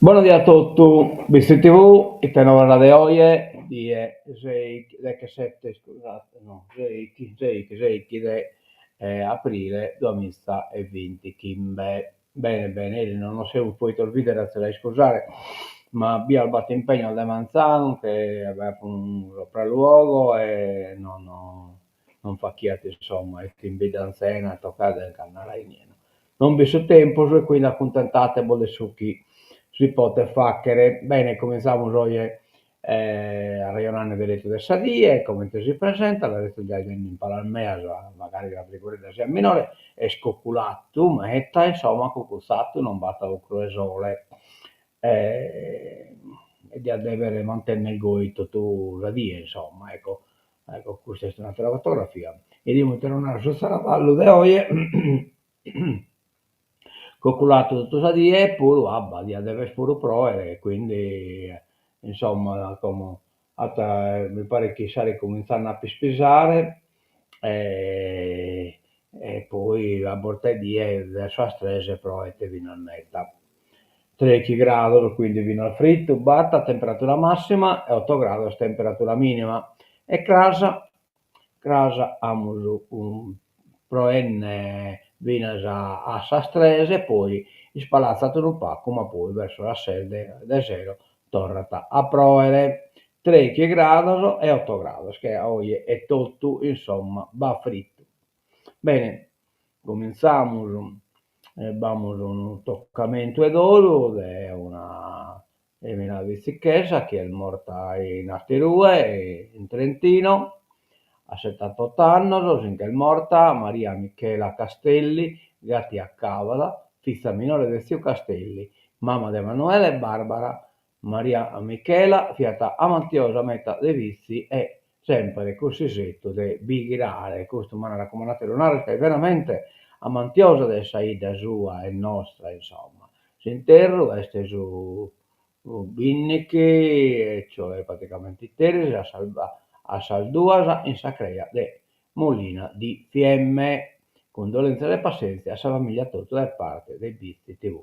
Buonasera a tutti, visto TV, il tenore di oggi di 7, scusate, no, 6 di aprile 2020. Bene, bene, io non ho seguito il video, grazie da scusare, ma abbiamo batto impegno alle Manzano che aveva un sopralluogo e non fa chiaro, insomma, e in bidanzena, toccare del canale niente. Non vi so tempo, e quindi accontentate bolle su chi si poteva fare. Bene, cominciamo oggi a ragionare delle letture del Sadie, come si presenta, la lettura già in Palalmea, magari la figura sia minore, è scocculato, metta, insomma, cucuzzato, non batta un cruesole, e di avere mantenere il goito tu la die, insomma, ecco, questa è una fotografia. E di tornare su Saravallo di oggi, calcolato tutto sa di e pure abba di deve pure pro e quindi insomma come mi pare che sarei cominciando a pispisare e poi a borte di verso a strese pro e te vino al meta 13 gradi quindi vino al fritto batta temperatura massima e 8 gradi temperatura minima e crasa amos un proenne vinas a Sastrese, poi spalazzato un pacco, ma poi verso la sede del zero tornata a Proere 13 gradi e 8 gradi, che oggi è tutto, insomma, va fritto. Bene, cominciamo, vamos un toccamento ed oro, è una Emina Vizzichesa che è morta in Astirue, in Trentino, a 78 anni, finché è morta Maria Michela Castelli, gatti a Cavala, figlia minore del zio Castelli, mamma di Emanuele e Barbara, Maria Michela, fiata amantiosa meta dei vizi e sempre così setto de bigirare, questo mi hanno raccomandato Leonardo, che è veramente amantiosa della saida sua e nostra, insomma. S'interro veste su Binnichi, cioè praticamente i terzi, a Salduasa in Sacrea de Molina di Fiemme. Condolenze e pazienze a sua famiglia tutta da parte dei Bizzi TV.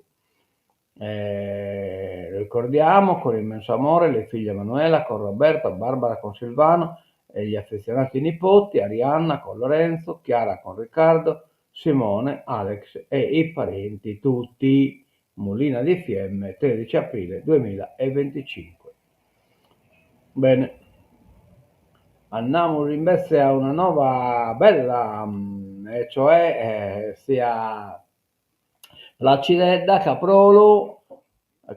Ricordiamo con immenso amore le figlie Emanuela con Roberto, Barbara con Silvano e gli affezionati nipoti Arianna con Lorenzo, Chiara con Riccardo, Simone, Alex e i parenti tutti. Molina di Fiemme, 13 aprile 2025. Bene, andiamo invece a una nuova bella, e cioè sia Placidedda Caprolo,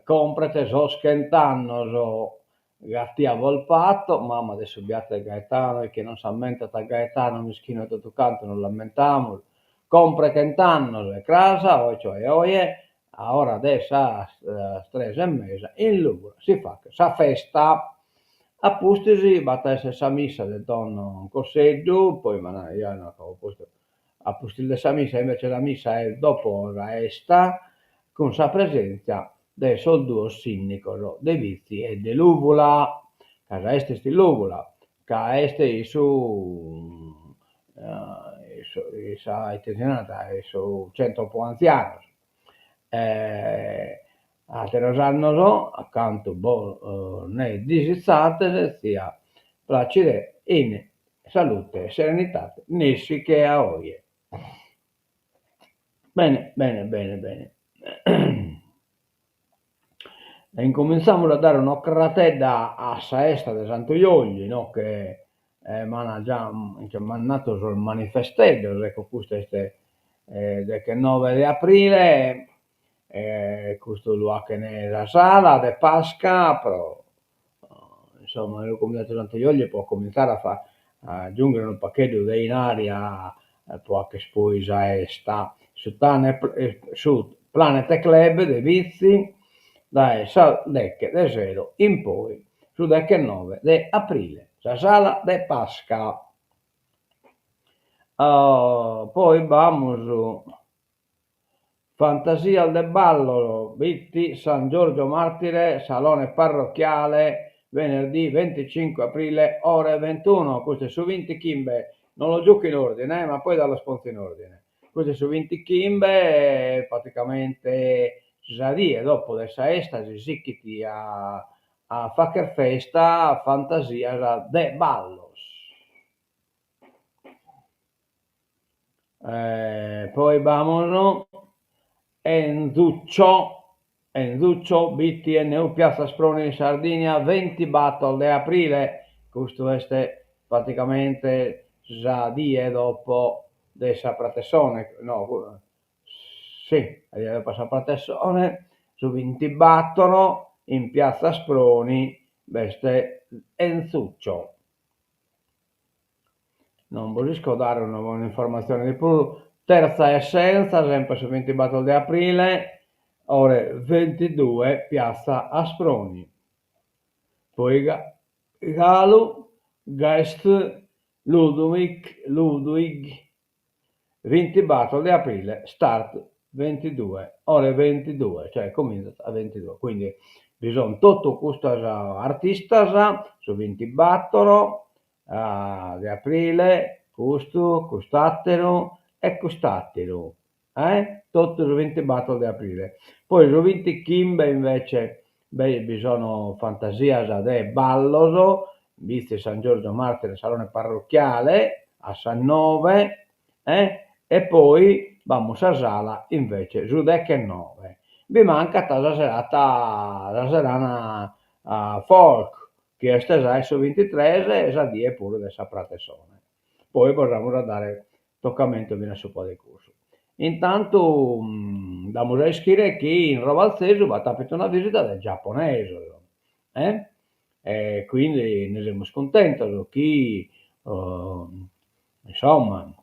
comprate so schentano Gattia Volpato, mamma adesso abbiate Gaetano e che non si ammenta da Gaetano, mischino e tutto canto, non lamentiamo, compre Kentanno e Crasa, cioè oie, a ora adesso a stresa e mesa, in Lugura si fa sa festa, a Pustisi, batta essa missa del tonno Cosseddu, poi io non ho posto a Pustil sa missa, invece la missa è dopo la esta, con sa presenza del solduo sinnico de Vizi e dell'Uvula, casa este sti l'Uvula, ca este su sa intenzionata su 100 po' anzianos. Altre annos accanto ne disizzate sia placide in salute e serenità nessi che a oie. Bene, bene, bene, bene. E incominciamo a dare un'occhiatella a Saesta di Santoiogli, no? Che m'hanno già mandato sul manifestello, ecco, questo è del 9 di aprile, questo lo che nella sala di Pasca, però insomma il Comitato di Santoiogli può cominciare a aggiungere un pacchetto di in aria, può che sposa e sta su Planet Club dei vizi dai decche de zero in poi su decche 9 di aprile, la sala de Pasca. Poi vamos Fantasia al ballo, Vitti, San Giorgio Martire, Salone Parrocchiale, venerdì 25 aprile, ore 21. Questo è su 20 Kimbe, non lo gioco in ordine, ma poi dallo sponsor in ordine. Questo è su 20 Kimbe, praticamente zadie dopo dessa estasi sicchiti a facer festa, a fantasia de ballos. Poi vámonos en Duccio, BTNU Piazza Sproni in Sardegna, 20 battle de aprile, questo este praticamente già die dopo dessa pratessone, no, sì, dopo sa pratessone, su 20 battono in Piazza Sproni, veste Enzuccio. Non voglio dare un'informazione di più. Terza essenza, sempre su 20 battle di aprile, ore 22, piazza Asproni. Poi Galo, Geist, Ludwig, 20 battle di aprile, start 22, ore 22, cioè comincia a 22. Quindi bisogna tutto questo artista su 20 battono di aprile, questo, quest'attero e quest'attero. Tutto su 20 battle di aprile. Poi su 20 Kimbe invece bisogna fantasia de balloso, visto San Giorgio Martire, salone parrocchiale a San Nove, e poi vamos a Sala invece su Decche 9. Vi manca la serata, la serana folk, che è stesa su 23 e sa die pure de saprate sone. Poi vorremmo dare toccamento viene su po' di corso. Intanto da Musei Schirè in Rovalzeso va tapito una visita del giapponese, e quindi ne siamo scontenti, chi insomma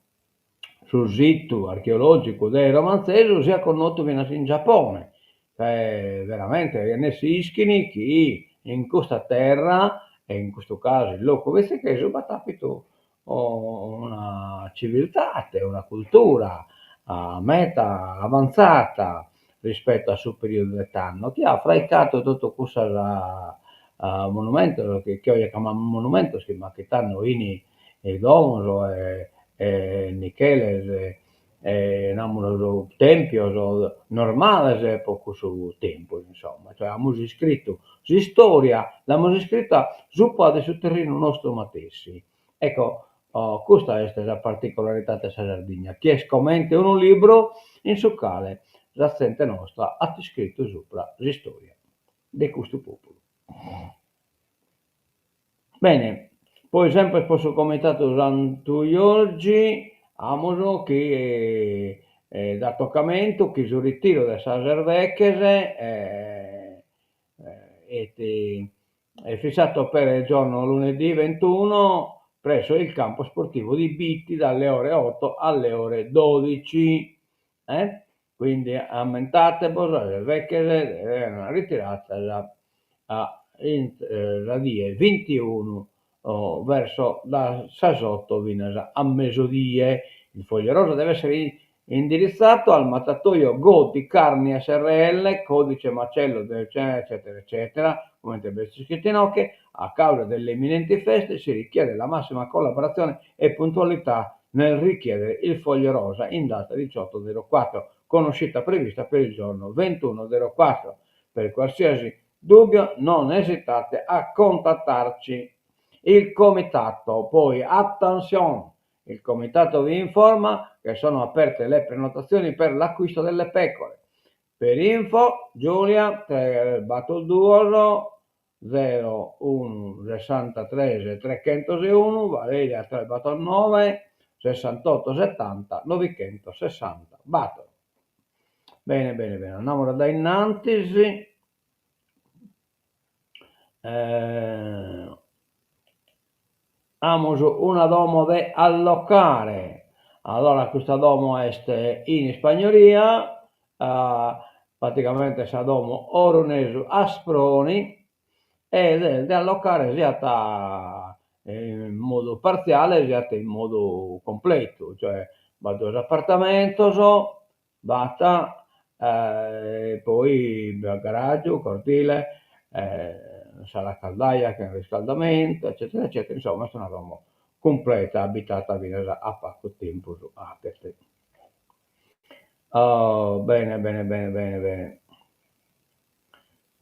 sul sito archeologico del Romanzeso sia connoto viene in Giappone, veramente viene Sischini chi in questa terra e in questo caso il loco vestecheso va tapito una civiltà, una cultura a meta avanzata rispetto al suo periodo d'età, che ha fraicato tutto questo monumento, che oggi chiamiamo monumento, ma che stanno in domus e Micheles namoro tempios normales poco su tempo, insomma, cioè abbiamo scritto su storia, l'abbiamo scritta su padre sul terreno nostro matessi. Ecco, questa è la particolarità della Sardegna, che scommente un libro in su quale la gente nostra ha scritto sopra la storia di questo popolo. Bene, poi sempre questo comitato Santo Giorgi, Amoso che da toccamento, che sul ritiro da Saservecchese è fissato per il giorno lunedì 21 presso il campo sportivo di Bitti dalle ore 8 alle ore 12. Quindi ammentate, Saservecchese è una ritirata la die 21 verso la Sasotto Vinasa a mesodie. Il foglio rosa deve essere indirizzato al mattatoio Goti Carni SRL, codice macello, eccetera, eccetera, come deve essere scritto in occhio. A causa delle imminenti feste si richiede la massima collaborazione e puntualità nel richiedere il foglio rosa in data 18/04, con uscita prevista per il giorno 21/04. Per qualsiasi dubbio non esitate a contattarci. Il comitato, poi attenzione, il comitato vi informa che sono aperte le prenotazioni per l'acquisto delle pecore. Per info Giulia Battle Duolo 01 63 301, Valeria 3 Battle 9 68 70 960 Battle. Bene, bene, bene, andiamo da innanzi. Amos una domo de allocare. Allora questa domo è in spagnolia, praticamente sa domo oronesu Asproni ed è da allocare sia in modo parziale sia in modo completo, cioè va due appartamenti, basta, poi garage, cortile, sala caldaia che è il riscaldamento, eccetera, eccetera. Insomma, è una domo completa, abitata a poco tempo su Aperte. Oh, bene, bene, bene, bene, bene.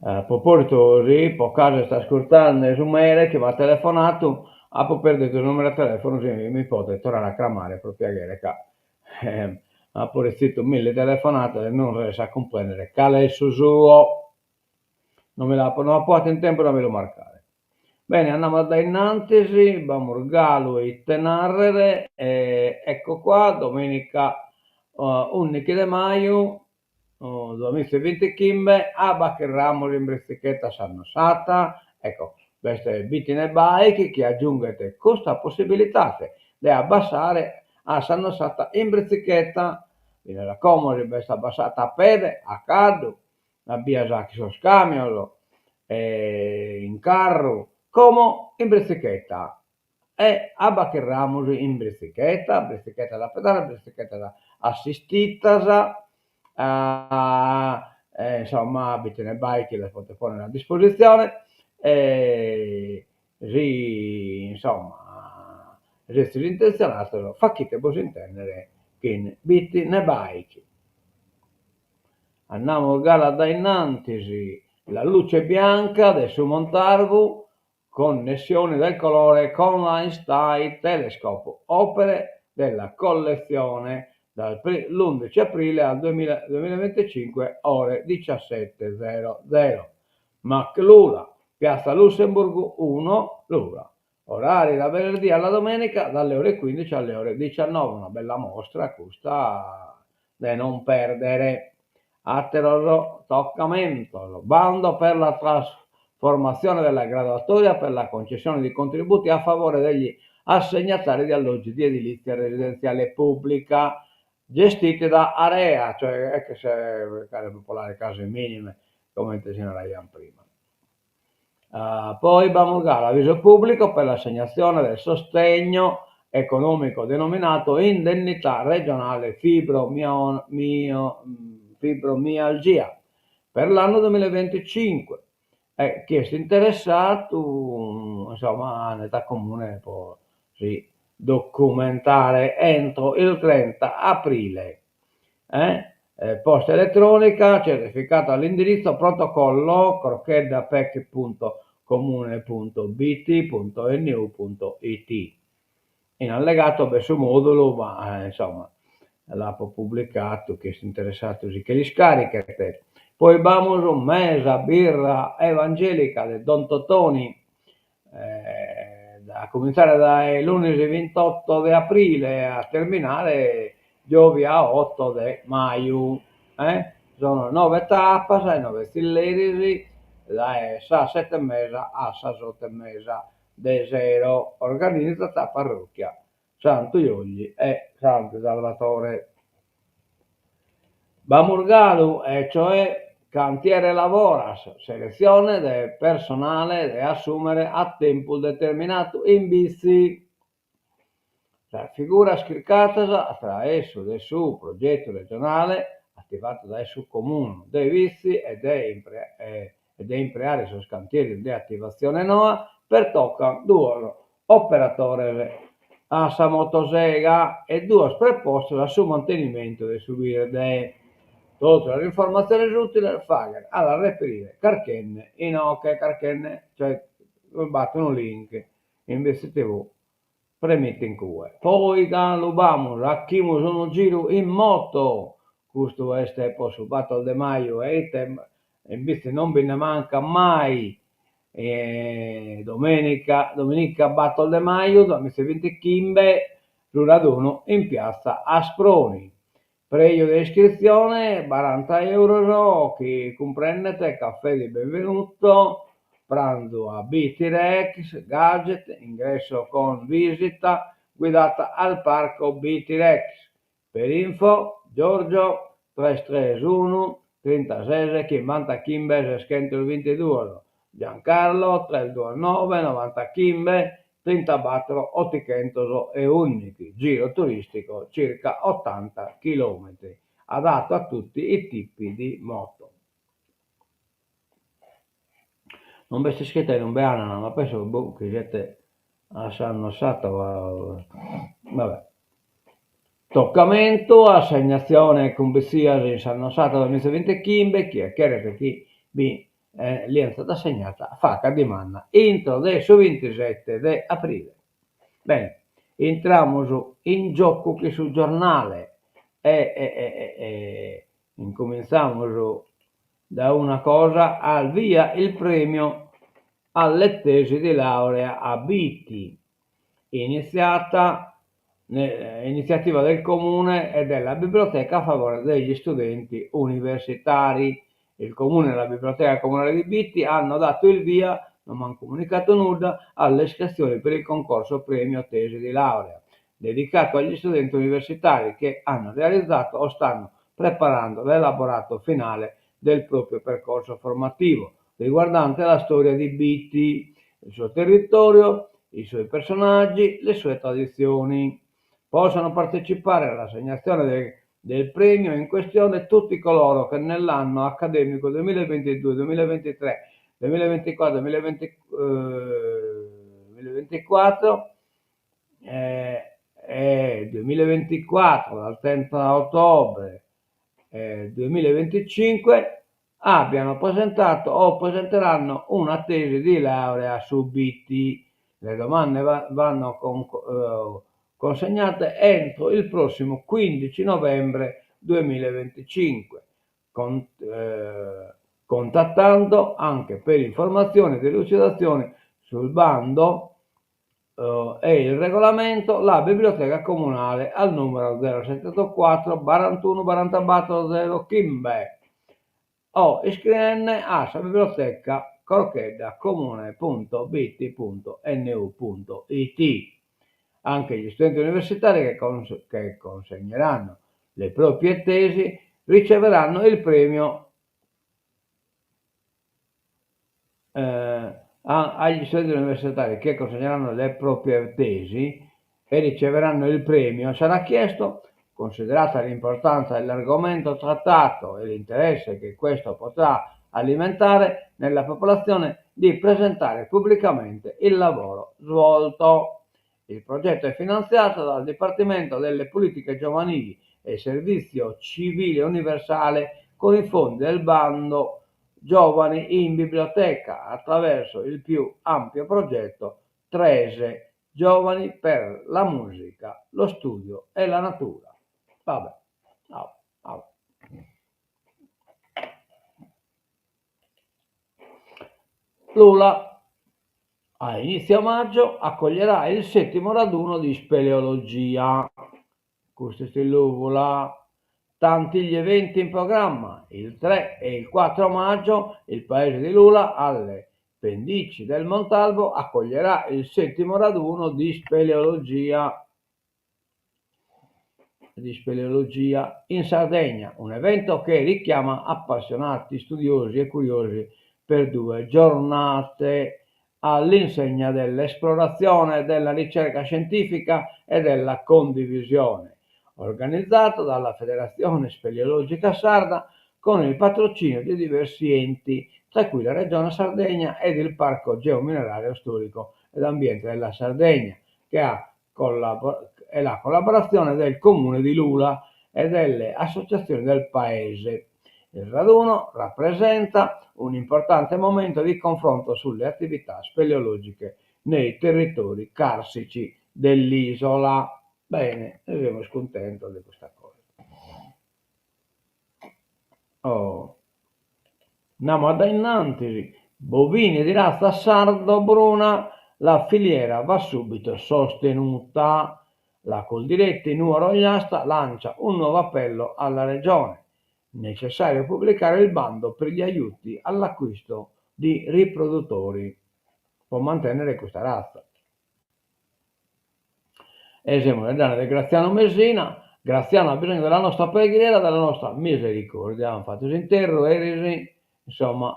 A proposito, sì, per caso sta ascoltando su mail che mi ha telefonato, ha perduto il numero di telefono, sì, mi potete tornare a chiamare proprio ieri, che ha pure scritto 1000 telefonate e non riesce a comprendere qual è il suo, non la può in tempo da me lo marcare. Bene, andiamo da innanzi, Bamurgalo e Tenarrere, ecco qua, domenica 11 di maio, 2025, a Baccherramo in Brescichetta Sannosata, ecco, queste bitine bike che aggiungete questa possibilità di abbassare a Sannosata in Brescichetta, viene la comoda, questa abbassata a piede, a caldo, la via Sacchi Scamiolo, in carro, come in bicicletta. E abbacherramos in bicicletta, bicicletta da pedale, bicicletta da assistita, insomma, abitano bike le potete porre a disposizione, sì, insomma, se siete intenzionati, facite voi intendere che bitine bike. Andiamo a gara da innanzi, la luce bianca del suo montarvo, connessione del colore con l'Einstein Telescope, opere della collezione dall'11 aprile al 2025, ore 17.00. McLula, Piazza Lussemburgo 1, Lura. Orari da venerdì alla domenica dalle ore 15 alle ore 19, una bella mostra, questa da non perdere. Atero toccamento, bando per la trasformazione della graduatoria per la concessione di contributi a favore degli assegnatari di alloggi di edilizia residenziale pubblica gestiti da Area, cioè è che se le popolari case minime come si segnalavam prima. Poi Bamurgà, l'avviso pubblico per l'assegnazione del sostegno economico denominato indennità regionale fibromialgia per l'anno 2025. Chi è interessato, insomma, l'età comune può sì, documentare entro il 30 aprile. Posta elettronica certificata all'indirizzo protocollo crocchedapec.comune.bt.nu.it in allegato verso modulo, ma insomma l'ha pubblicato, che è interessato così che li scaricate. Poi abbiamo un mesa birra evangelica del Don Totoni, a cominciare dai lunedì 28 di aprile a terminare Giovia 8 di maio. Sono 9 tappe, 9 stillerisi, da 7 mesa a 7 mesa de zero, organizzata a parrocchia Santo Iogli e Santo Salvatore. Bamurgalu, e cioè cantiere lavoras, selezione del personale da assumere a tempo determinato in bici. La figura scriccata attraverso del suo progetto regionale attivato dal suo comune dei vizi ed è impreare su cantieri di attivazione NOA per tocca due operatori a sa motosega e due preposti al suo mantenimento del subire dei tutte le informazioni utili fare alla reperire carchenne in ok carchenne, cioè battono un link in VSTV premete in cui poi lubamo racchimo sono giro in moto questo è posso batto de maio e invece non ve ne manca mai domenica Battle de Maio 2020 Kimbe lo raduno in piazza Asproni. Prezzo di iscrizione 40 euro che comprende caffè di benvenuto, pranzo a BT-Rex, gadget, ingresso con visita guidata al parco BT-Rex. Per info Giorgio 331 36 50 Kimbe 22 Giancarlo 329 90 Kimbe 34 800 e unici, giro turistico circa 80 km, adatto a tutti i tipi di moto. Non vi scritta in un beano, ma penso che siete a San Nossato, vabbè. Toccamento, assegnazione con bessiasi in San Nossato 2020 Kimbe, chi è chiaro che chi gli è stata assegnata fatta di manna entro adesso 27 di aprile. Bene, entriamo in gioco che sul giornale e incominciamo da una cosa: al via il premio alle tesi di laurea a Biti, iniziativa del comune e della biblioteca a favore degli studenti universitari. Il comune e la biblioteca comunale di Bitti hanno dato il via, non mi hanno comunicato nulla, alle iscrizioni per il concorso premio tesi di laurea, dedicato agli studenti universitari che hanno realizzato o stanno preparando l'elaborato finale del proprio percorso formativo, riguardante la storia di Bitti, il suo territorio, i suoi personaggi, le sue tradizioni. Possono partecipare all'assegnazione del premio in questione tutti coloro che nell'anno accademico 2022, 2023, 2024, 2024 e 2024 dal 30 ottobre 2025 abbiano presentato o presenteranno una tesi di laurea su Bitti. Le domande vanno consegnate entro il prossimo 15 novembre 2025, contattando anche per informazioni e delucidazioni sul bando e il regolamento la biblioteca comunale al numero 0784 41 44 0 Kimbe o iscriverne a biblioteca Corchedda comune.biti.nu.it. Anche gli studenti universitari che consegneranno le proprie tesi riceveranno il premio agli studenti universitari che consegneranno le proprie tesi e riceveranno il premio. Sarà chiesto, considerata l'importanza dell'argomento trattato e l'interesse che questo potrà alimentare nella popolazione, di presentare pubblicamente il lavoro svolto. Il progetto è finanziato dal Dipartimento delle Politiche Giovanili e Servizio Civile Universale con i fondi del bando Giovani in Biblioteca attraverso il più ampio progetto Trese, Giovani per la musica, lo studio e la natura. Vabbè. Lula a inizio maggio accoglierà il 7° raduno di speleologia. Questo è l'uvula. Tanti gli eventi in programma. Il 3 e il 4 maggio il paese di Lula, alle pendici del Montalbo, accoglierà il 7° raduno di speleologia in Sardegna, un evento che richiama appassionati, studiosi e curiosi per 2 giornate all'insegna dell'esplorazione, della ricerca scientifica e della condivisione, organizzato dalla Federazione Speleologica Sarda con il patrocinio di diversi enti, tra cui la Regione Sardegna ed il Parco Geominerario Storico ed Ambiente della Sardegna, che ha e la collaborazione del Comune di Lula e delle associazioni del paese. Il raduno rappresenta un importante momento di confronto sulle attività speleologiche nei territori carsici dell'isola. Bene, noi siamo scontenti di questa cosa. Andiamo ad innanzi, bovini di razza sardo-bruna, la filiera va subito sostenuta. La Coldiretti Nuoro Ogliasta lancia un nuovo appello alla Regione. Necessario pubblicare il bando per gli aiuti all'acquisto di riproduttori per mantenere questa razza. Esempio nel danno di Graziano Messina. Graziano ha bisogno della nostra preghiera, della nostra misericordia. Hanno fatto interro, erisi, insomma,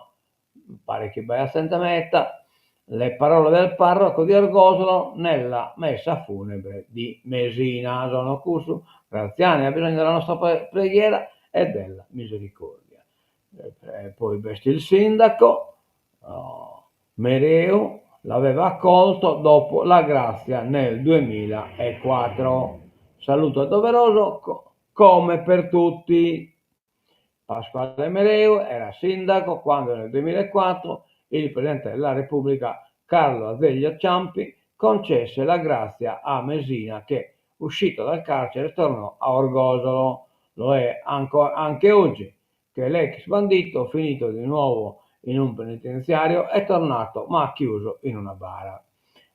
pare che vai a Santa Metta. Le parole del parroco di Argosolo nella messa funebre di Mesina. Sono curso. Graziano ha bisogno della nostra preghiera e della misericordia. Poi vesti il sindaco, Mereu, l'aveva accolto dopo la grazia nel 2004. Saluto doveroso come per tutti. Pasquale Mereu era sindaco quando nel 2004 il Presidente della Repubblica Carlo Azeglio Ciampi concesse la grazia a Mesina che, uscito dal carcere, tornò a Orgosolo. Lo è anche oggi che l'ex bandito, finito di nuovo in un penitenziario, è tornato ma chiuso in una bara.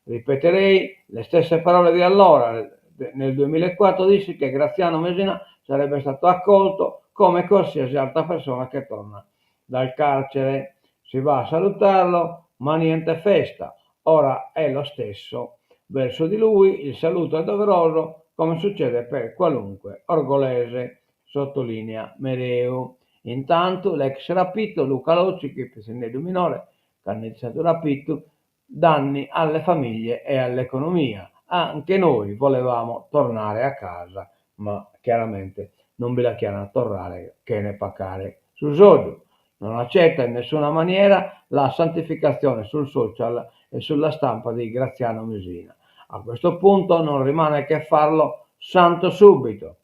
Ripeterei le stesse parole di allora. Nel 2004 dissi che Graziano Mesina sarebbe stato accolto come qualsiasi altra persona che torna dal carcere. Si va a salutarlo, ma niente festa. Ora è lo stesso. Verso di lui il saluto è doveroso, come succede per qualunque orgolese, sottolinea Mereu. Intanto l'ex rapito Luca Locci, che preside minore, che ha iniziato rapito, danni alle famiglie e all'economia. Anche noi volevamo tornare a casa, ma chiaramente non vi la chiamano tornare che ne pagare sul sodio. Non accetta in nessuna maniera la santificazione sul social e sulla stampa di Graziano Mesina. A questo punto non rimane che farlo santo subito.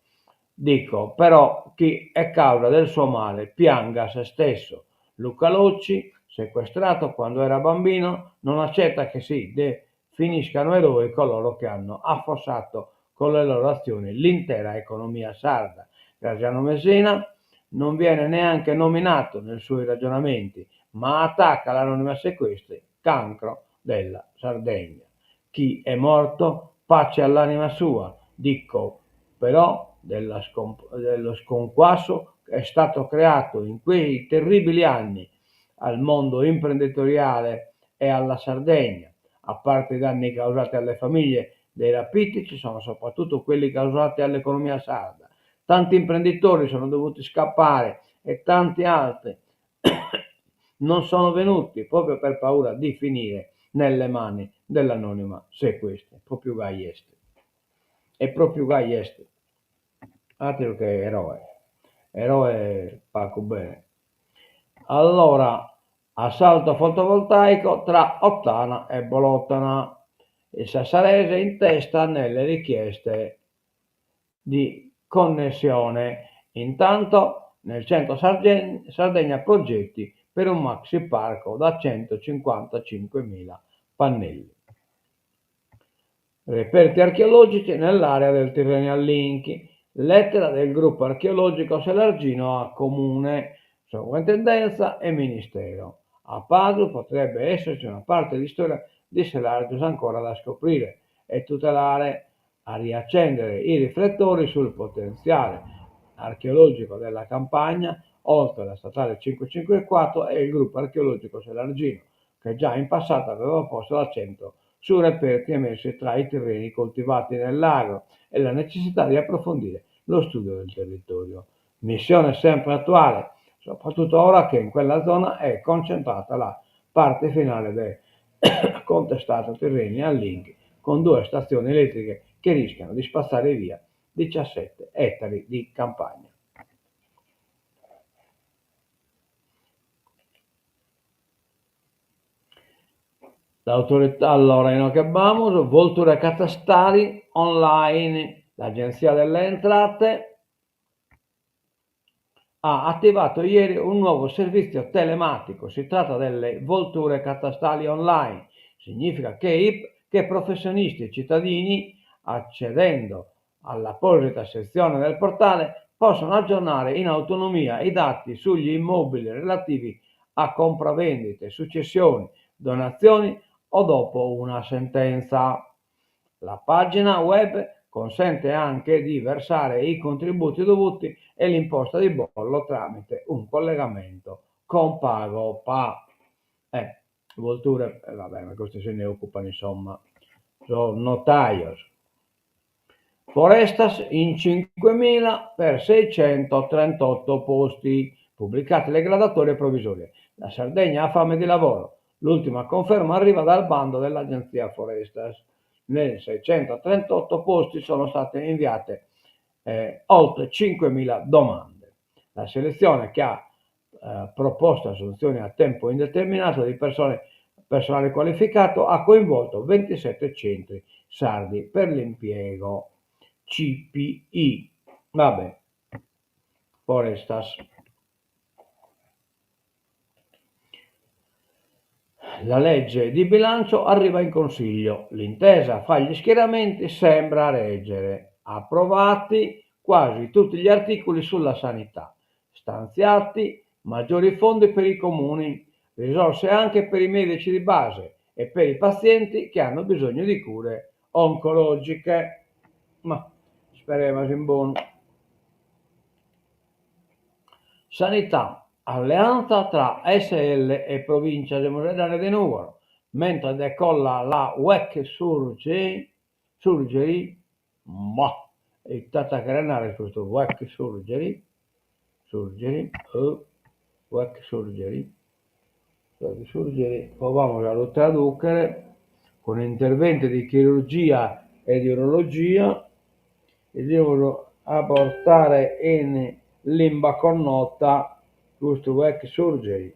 Dico, però, chi è causa del suo male pianga se stesso. Luca Locci, sequestrato quando era bambino, non accetta che si definiscano eroi coloro che hanno affossato con le loro azioni l'intera economia sarda. Graziano Messina non viene neanche nominato nei suoi ragionamenti, ma attacca l'anonima sequestri, cancro della Sardegna. Chi è morto, pace all'anima sua. Dico, però, dello sconquasso che è stato creato in quei terribili anni al mondo imprenditoriale e alla Sardegna. A parte i danni causati alle famiglie dei rapiti, ci sono soprattutto quelli causati all'economia sarda. Tanti imprenditori sono dovuti scappare e tanti altri non sono venuti proprio per paura di finire nelle mani dell'anonima sequestri. Proprio Gaiesti. È proprio Gaiesti. Altro che eroe Paco bene. Allora, assalto fotovoltaico tra Ottana e Bolotana. Il sassarese in testa nelle richieste di connessione. Intanto nel centro Sardegna progetti per un maxi parco da 155.000 pannelli. Reperti archeologici nell'area del Tyrrhenian Link. Lettera del gruppo archeologico Selargino a Comune, Sovrintendenza e Ministero. A Padua potrebbe esserci una parte di storia di Selargius ancora da scoprire e tutelare, a riaccendere i riflettori sul potenziale archeologico della campagna, oltre alla statale 554 e il gruppo archeologico Selargino, che già in passato aveva posto l'accento su reperti emersi tra i terreni coltivati nel lago e la necessità di approfondire lo studio del territorio. Missione sempre attuale, soprattutto ora che in quella zona è concentrata la parte finale del contestato Tyrrhenian Link, con 2 stazioni elettriche che rischiano di spazzare via 17 ettari di campagna. L'autorità, allora, in che abbiamo, volture catastali online, l'Agenzia delle Entrate ha attivato ieri un nuovo servizio telematico. Si tratta delle volture catastali online. Significa che professionisti e cittadini, accedendo all'apposita sezione del portale, possono aggiornare in autonomia i dati sugli immobili relativi a compravendite, successioni, donazioni o dopo una sentenza. La pagina web consente anche di versare i contributi dovuti e l'imposta di bollo tramite un collegamento con PagoPA. Volture, vabbè, ma questi se ne occupano, insomma, sono notaios. Forestas in 5.000 per 638 posti, pubblicate le graduatorie provvisorie. La Sardegna ha fame di lavoro. L'ultima conferma arriva dal bando dell'agenzia Forestas. Nei 638 posti sono state inviate oltre 5.000 domande. La selezione che ha proposto assunzioni a tempo indeterminato di personale qualificato ha coinvolto 27 centri sardi per l'impiego. CPI, vabbè, Forestas. La legge di bilancio arriva in Consiglio, l'intesa fra gli schieramenti sembra reggere, approvati quasi tutti gli articoli sulla sanità, stanziati maggiori fondi per i comuni, risorse anche per i medici di base e per i pazienti che hanno bisogno di cure oncologiche. Ma speriamo in buono. Sanità, alleanza tra SL e provincia meridionale di Nuoro, mentre decolla la WEC Surgery, ma il tata carenare questo WEC Surgery, WEC Surgery, poi a tradurre con interventi di chirurgia e di urologia e devono apportare in limba connota questo WEC Surgery.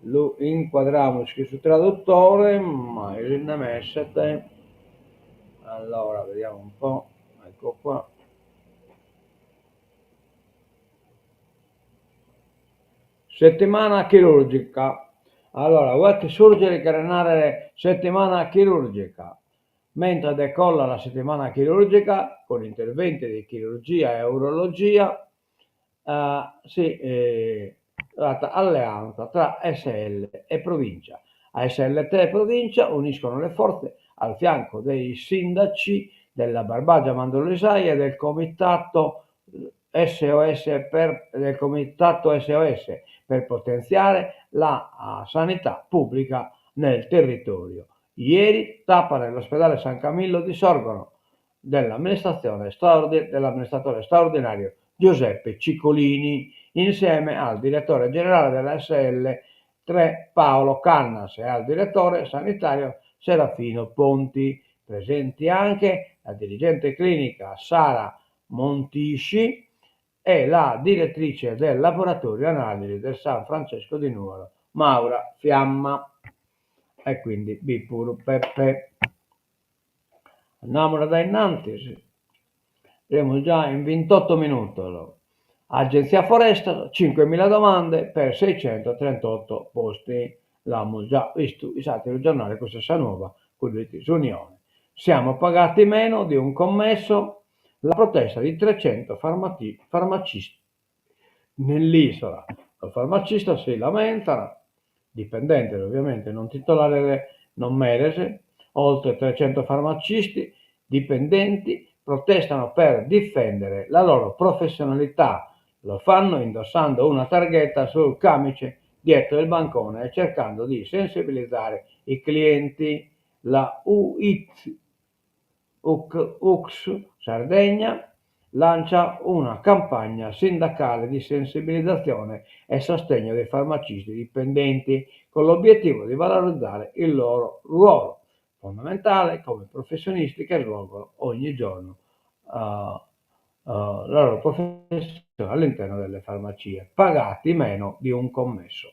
Lo inquadriamo su traduttore, ma in messete. Allora, vediamo un po', ecco qua. Settimana chirurgica. Allora, WEC Surgery carenare settimana chirurgica. Mentre decolla la settimana chirurgica con interventi di chirurgia e urologia, alleanza tra SL e provincia. ASL3 e provincia uniscono le forze al fianco dei sindaci della Barbagia Mandorlisaia e del comitato SOS per potenziare la sanità pubblica nel territorio. Ieri tappa nell'ospedale San Camillo di Sorgono dell'amministratore straordinario Giuseppe Ciccolini, insieme al direttore generale della SL3 Paolo Cannas e al direttore sanitario Serafino Ponti. Presenti anche la dirigente clinica Sara Montisci e la direttrice del laboratorio analisi del San Francesco di Nuoro, Maura Fiamma. E quindi Bipuru Peppe. Andiamo da innanzi, siamo già in 28 minuti. Allora. Agenzia Foresta, 5.000 domande per 638 posti. L'abbiamo già visto, il giornale questa nuova, quello di Unione. Siamo pagati meno di un commesso, la protesta di 300 farmacisti nell'isola. Il farmacista si lamentano, dipendente ovviamente, non titolare, non merese, oltre 300 farmacisti dipendenti protestano per difendere la loro professionalità, lo fanno indossando una targhetta sul camice dietro il bancone e cercando di sensibilizzare i clienti. La UX Sardegna lancia una campagna sindacale di sensibilizzazione e sostegno dei farmacisti dipendenti con l'obiettivo di valorizzare il loro ruolo fondamentale come professionisti che svolgono ogni giorno la loro professione all'interno delle farmacie, pagati meno di un commesso.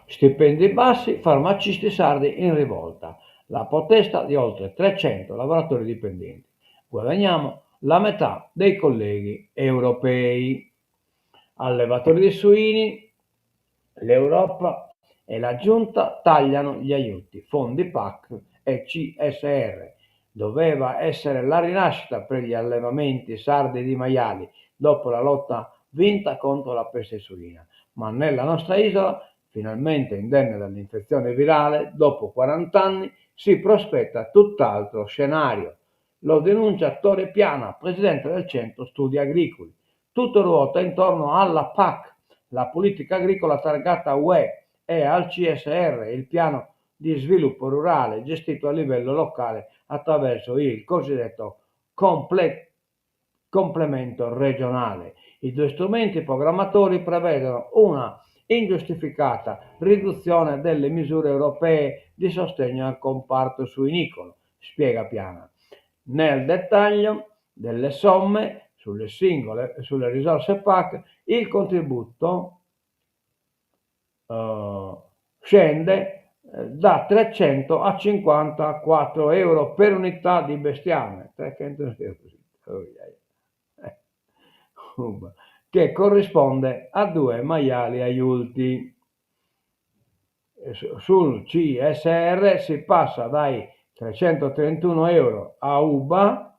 Stipendi bassi, farmacisti sardi in rivolta. La protesta di oltre 300 lavoratori dipendenti. Guadagniamo la metà dei colleghi europei. Allevatori di suini, l'Europa e la Giunta tagliano gli aiuti, fondi PAC e CSR. Doveva essere la rinascita per gli allevamenti sardi di maiali dopo la lotta vinta contro la peste suina, ma nella nostra isola, finalmente indenne dall'infezione virale, dopo 40 anni si prospetta tutt'altro scenario. Lo denuncia Torre Piana, presidente del Centro Studi Agricoli. Tutto ruota intorno alla PAC, la politica agricola targata UE, e al CSR, il piano di sviluppo rurale gestito a livello locale attraverso il cosiddetto complemento regionale. I due strumenti programmatori prevedono una ingiustificata riduzione delle misure europee di sostegno al comparto suinicolo, spiega Piana. Nel dettaglio delle somme sulle risorse PAC, il contributo scende da 300 a 54 euro per unità di bestiame. 300 euro. che corrisponde a 2 maiali adulti. Sul CSR si passa dai 331 euro a UBA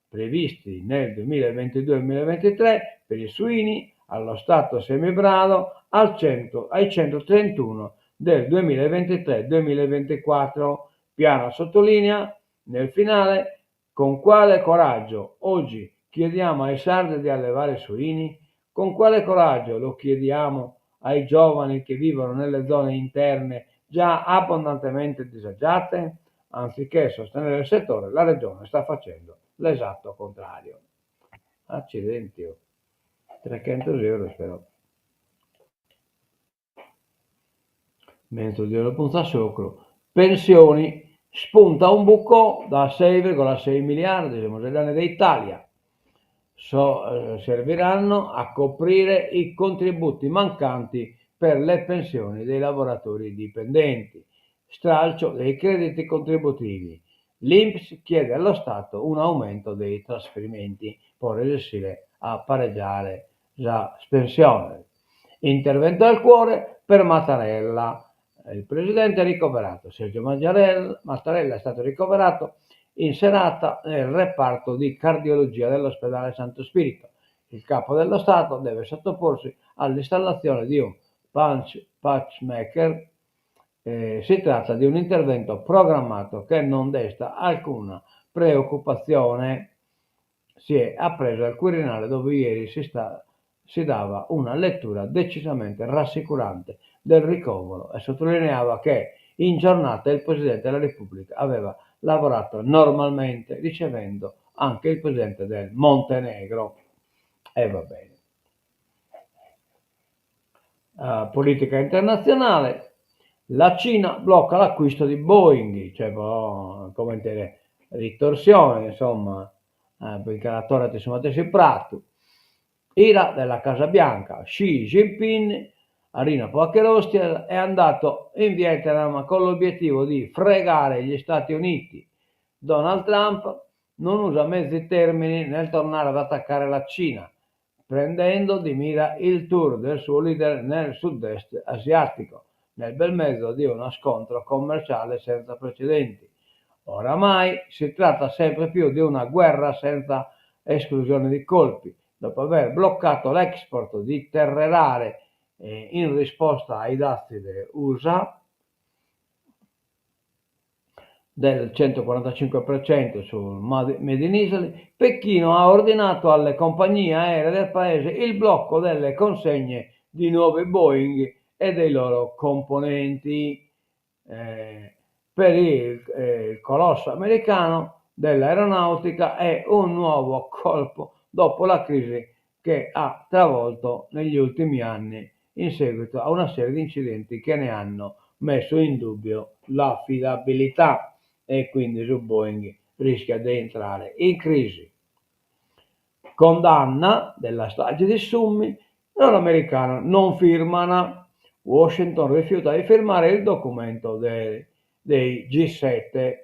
previsti nel 2022-2023 per i suini allo stato semibrado ai 131 del 2023-2024. Piano sottolinea nel finale: con quale coraggio oggi chiediamo ai sardi di allevare suini? Con quale coraggio lo chiediamo ai giovani che vivono nelle zone interne già abbondantemente disagiate? Anziché sostenere il settore, la Regione sta facendo l'esatto contrario. Accidenti, 300 euro spero. Mentre Dio lo punta sopra. Pensioni, spunta un buco da 6,6 miliardi, siamo negli anni d'Italia. Serviranno a coprire i contributi mancanti per le pensioni dei lavoratori dipendenti. Stralcio dei crediti contributivi. L'INPS chiede allo Stato un aumento dei trasferimenti per riuscire a pareggiare la pensione. Intervento al cuore per Mattarella. Il presidente è ricoverato. Sergio Mattarella è stato ricoverato in serata nel reparto di cardiologia dell'ospedale Santo Spirito. Il capo dello Stato deve sottoporsi all'installazione di un pacemaker. Si tratta di un intervento programmato che non desta alcuna preoccupazione. Si è appreso al Quirinale, dove ieri si dava una lettura decisamente rassicurante del ricovero e sottolineava che in giornata il Presidente della Repubblica aveva lavorato normalmente, ricevendo anche il Presidente del Montenegro. E va bene. Politica internazionale. La Cina blocca l'acquisto di Boeing, cioè come dire, ritorsione, insomma, perché la torre ti sono mettesi prato. Ira della Casa Bianca. Xi Jinping, Arina Poacherostiel, è andato in Vietnam con l'obiettivo di fregare gli Stati Uniti. Donald Trump non usa mezzi termini nel tornare ad attaccare la Cina, prendendo di mira il tour del suo leader nel sud-est asiatico, nel bel mezzo di uno scontro commerciale senza precedenti. Oramai si tratta sempre più di una guerra senza esclusione di colpi. Dopo aver bloccato l'export di terre rare in risposta ai dazi delle USA del 145% sul Made in Italy, Pechino ha ordinato alle compagnie aeree del paese il blocco delle consegne di nuovi Boeing e dei loro componenti. Per il colosso americano dell'aeronautica è un nuovo colpo dopo la crisi che ha travolto negli ultimi anni in seguito a una serie di incidenti che ne hanno messo in dubbio l'affidabilità, e quindi su Boeing rischia di entrare in crisi. Condanna della strage di Summi, l'americano non firmano. Washington rifiuta di firmare il documento dei G7.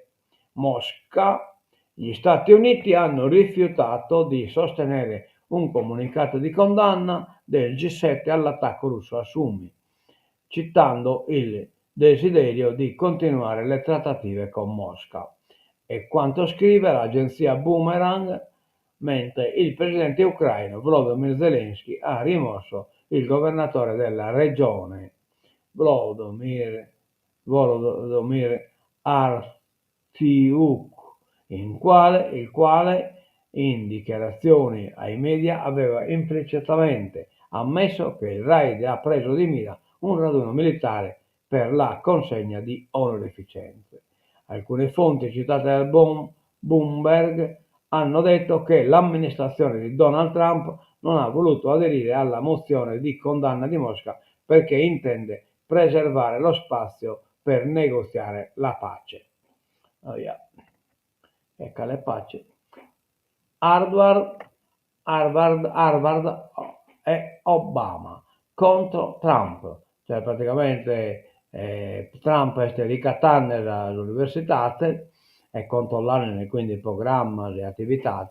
Mosca. Gli Stati Uniti hanno rifiutato di sostenere un comunicato di condanna del G7 all'attacco russo a Summi, citando il desiderio di continuare le trattative con Mosca. E quanto scrive l'agenzia Boomerang, mentre il presidente ucraino Volodymyr Zelensky ha rimosso il governatore della regione Volodymyr Artyuk, il quale in dichiarazioni ai media aveva implicitamente ammesso che il raid ha preso di mira un raduno militare per la consegna di onorificenze. Alcune fonti citate dal Bloomberg hanno detto che l'amministrazione di Donald Trump non ha voluto aderire alla mozione di condanna di Mosca perché intende preservare lo spazio per negoziare la pace. Ecco le pace. Harvard e Obama contro Trump, cioè praticamente Trump è ricatando all'università e controllando quindi il programma, le attività,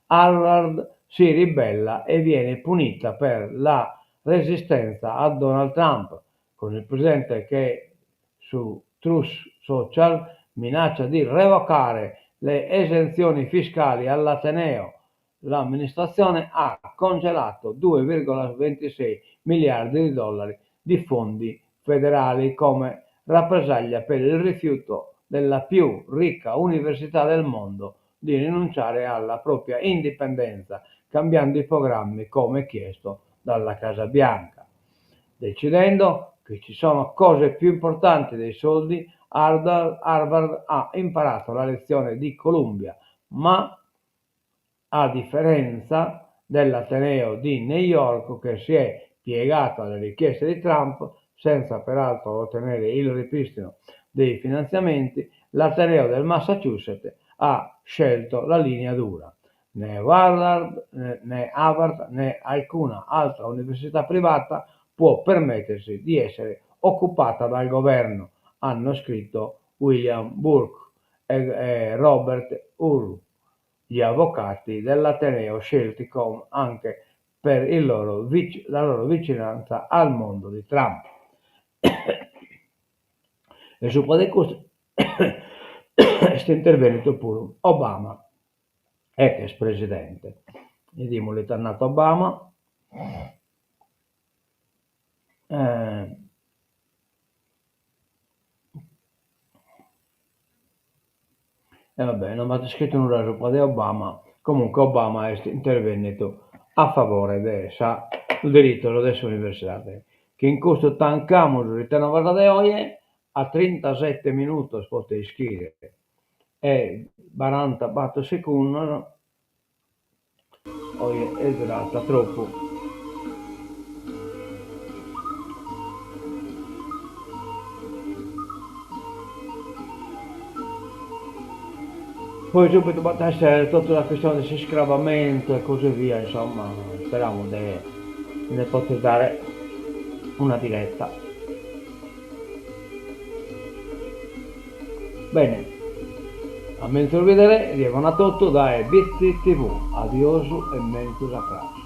Harvard si ribella e viene punita per la resistenza a Donald Trump, con il presidente che su Truth Social minaccia di revocare le esenzioni fiscali all'Ateneo. L'amministrazione ha congelato 2,26 miliardi di dollari di fondi federali come rappresaglia per il rifiuto della più ricca università del mondo di rinunciare alla propria indipendenza, cambiando i programmi come chiesto dalla Casa Bianca. Decidendo che ci sono cose più importanti dei soldi, Harvard ha imparato la lezione di Columbia, ma a differenza dell'Ateneo di New York che si è piegato alle richieste di Trump senza peraltro ottenere il ripristino dei finanziamenti, l'Ateneo del Massachusetts ha scelto la linea dura. Né Harvard né alcuna altra università privata può permettersi di essere occupata dal governo, hanno scritto William Burke e Robert Hur, gli avvocati dell'Ateneo scelti anche per la loro vicinanza al mondo di Trump. E su può questo è intervenuto pure Obama, ex presidente. Vediamo l'eternato Obama. E vabbè, non avete scritto nulla su Obama. Comunque Obama è intervenuto a favore del diritto delle università, che in questo tancamos il tema de hoy a 37 minuti potete scrivere e 44 secondi oggi è durata troppo. Poi subito poteva essere tutta la questione del scravamento e così via, insomma, speriamo di poter dare una diretta. Bene, a mentre vedere, arrivano a tutto da BT TV, adioso e mentus a crash.